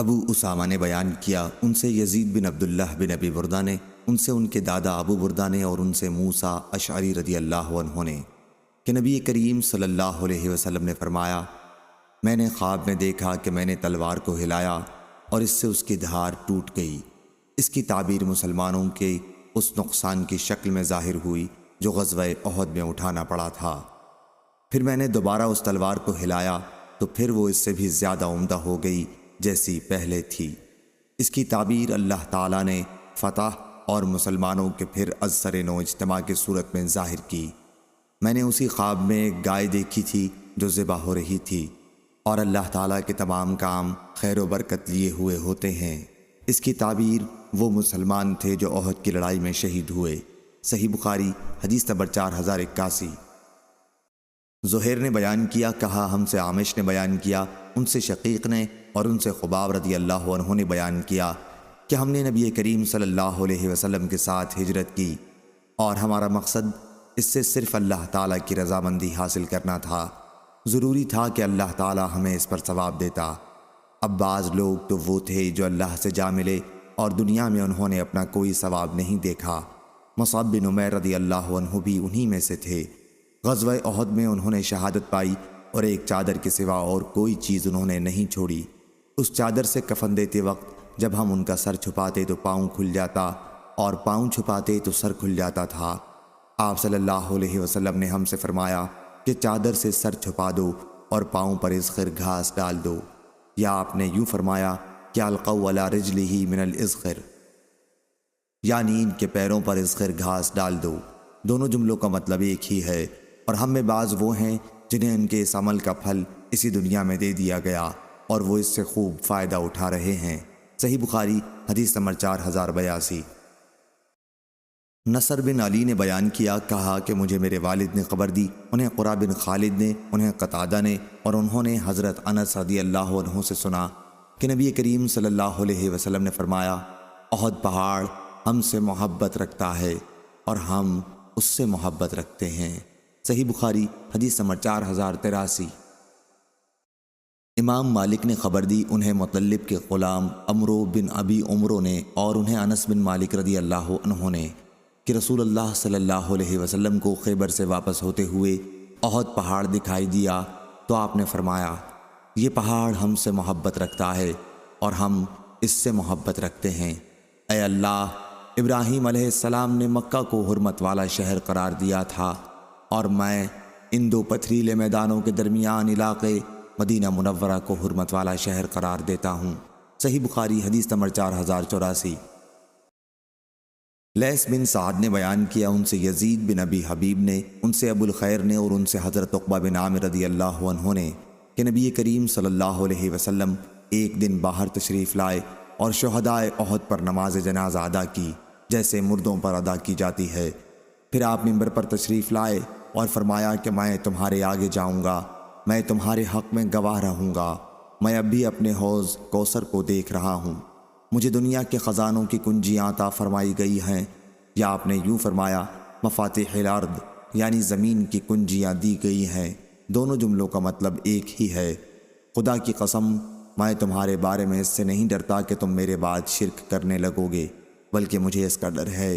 ابو اسامہ نے بیان کیا، ان سے یزید بن عبداللہ بن ابی بردہ نے، ان سے ان کے دادا ابو بردہ نے، اور ان سے موسیٰ اشعری رضی اللہ عنہ نے کہ نبی کریم صلی اللہ علیہ وسلم نے فرمایا، میں نے خواب میں دیکھا کہ میں نے تلوار کو ہلایا اور اس سے اس کی دھار ٹوٹ گئی۔ اس کی تعبیر مسلمانوں کے اس نقصان کی شکل میں ظاہر ہوئی جو غزوہ احد میں اٹھانا پڑا تھا۔ پھر میں نے دوبارہ اس تلوار کو ہلایا تو پھر وہ اس سے بھی زیادہ عمدہ ہو گئی جیسی پہلے تھی۔ اس کی تعبیر اللہ تعالیٰ نے فتح اور مسلمانوں کے پھر از سر نو اجتماع کی صورت میں ظاہر کی۔ میں نے اسی خواب میں ایک گائے دیکھی تھی جو ذبح ہو رہی تھی، اور اللہ تعالیٰ کے تمام کام خیر و برکت لیے ہوئے ہوتے ہیں۔ اس کی تعبیر وہ مسلمان تھے جو احد کی لڑائی میں شہید ہوئے۔ صحیح بخاری حدیث نمبر 4081۔ زہیر نے بیان کیا، کہا ہم سے عامش نے بیان کیا، ان سے شقیق نے اور ان سے خباب رضی اللہ عنہ نے بیان کیا کہ ہم نے نبی کریم صلی اللہ علیہ وسلم کے ساتھ ہجرت کی اور ہمارا مقصد اس سے صرف اللہ تعالیٰ کی رضامندی حاصل کرنا تھا۔ ضروری تھا کہ اللہ تعالیٰ ہمیں اس پر ثواب دیتا۔ اب بعض لوگ تو وہ تھے جو اللہ سے جا ملے اور دنیا میں انہوں نے اپنا کوئی ثواب نہیں دیکھا۔ مصعب بن عمیر رضی اللہ عنہ بھی انہی میں سے تھے۔ غزوہ احد میں انہوں نے شہادت پائی اور ایک چادر کے سوا اور کوئی چیز انہوں نے نہیں چھوڑی۔ اس چادر سے کفن دیتے وقت جب ہم ان کا سر چھپاتے تو پاؤں کھل جاتا اور پاؤں چھپاتے تو سر کھل جاتا تھا۔ آپ صلی اللہ علیہ وسلم نے ہم سے فرمایا کہ چادر سے سر چھپا دو اور پاؤں پر اذخر گھاس ڈال دو، یا آپ نے یوں فرمایا کہ القوا علی رجلہ من الاذخر، یعنی ان کے پیروں پر اذخر گھاس ڈال دو۔ دونوں جملوں کا مطلب ایک ہی ہے، اور ہم میں بعض وہ ہیں جنہیں ان کے اس عمل کا پھل اسی دنیا میں دے دیا گیا اور وہ اس سے خوب فائدہ اٹھا رہے ہیں۔ صحیح بخاری حدیث نمبر 4082۔ نصر بن علی نے بیان کیا، کہا کہ مجھے میرے والد نے خبر دی، انہیں قرہ بن خالد نے، انہیں قتادہ نے، اور انہوں نے حضرت انس رضی اللہ عنہ سے سنا کہ نبی کریم صلی اللہ علیہ وسلم نے فرمایا، احد پہاڑ ہم سے محبت رکھتا ہے اور ہم اس سے محبت رکھتے ہیں۔ صحیح بخاری حدیث نمبر 4083۔ امام مالک نے خبر دی، انہیں مطلب کے غلام عمرو بن ابی عمرو نے، اور انہیں انس بن مالک رضی اللہ عنہ نے کہ رسول اللہ صلی اللہ علیہ وسلم کو خیبر سے واپس ہوتے ہوئے احد پہاڑ دکھائی دیا تو آپ نے فرمایا، یہ پہاڑ ہم سے محبت رکھتا ہے اور ہم اس سے محبت رکھتے ہیں۔ اے اللہ، ابراہیم علیہ السلام نے مکہ کو حرمت والا شہر قرار دیا تھا، اور میں ان دو پتھریلے میدانوں کے درمیان علاقے مدینہ منورہ کو حرمت والا شہر قرار دیتا ہوں۔ صحیح بخاری حدیث نمبر 4084۔ لیث بن سعد نے بیان کیا، ان سے یزید بن ابی حبیب نے، ان سے ابو الخیر نے، اور ان سے حضرت عقبہ بن عامر رضی اللہ عنہ نے کہ نبی کریم صلی اللہ علیہ وسلم ایک دن باہر تشریف لائے اور شہدائے احد پر نماز جنازہ ادا کی جیسے مردوں پر ادا کی جاتی ہے۔ پھر آپ منبر پر تشریف لائے اور فرمایا کہ میں تمہارے آگے جاؤں گا، میں تمہارے حق میں گواہ رہوں گا، میں اب بھی اپنے حوض کوثر کو دیکھ رہا ہوں، مجھے دنیا کے خزانوں کی کنجیاں عطا فرمائی گئی ہیں، یا آپ نے یوں فرمایا مفاتیح الارض، یعنی زمین کی کنجیاں دی گئی ہیں۔ دونوں جملوں کا مطلب ایک ہی ہے۔ خدا کی قسم، میں تمہارے بارے میں اس سے نہیں ڈرتا کہ تم میرے بعد شرک کرنے لگو گے، بلکہ مجھے اس کا ڈر ہے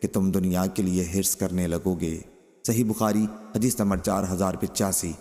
کہ تم دنیا کے لیے حرص کرنے لگو گے۔ صحیح بخاری حدیث نمبر 4085۔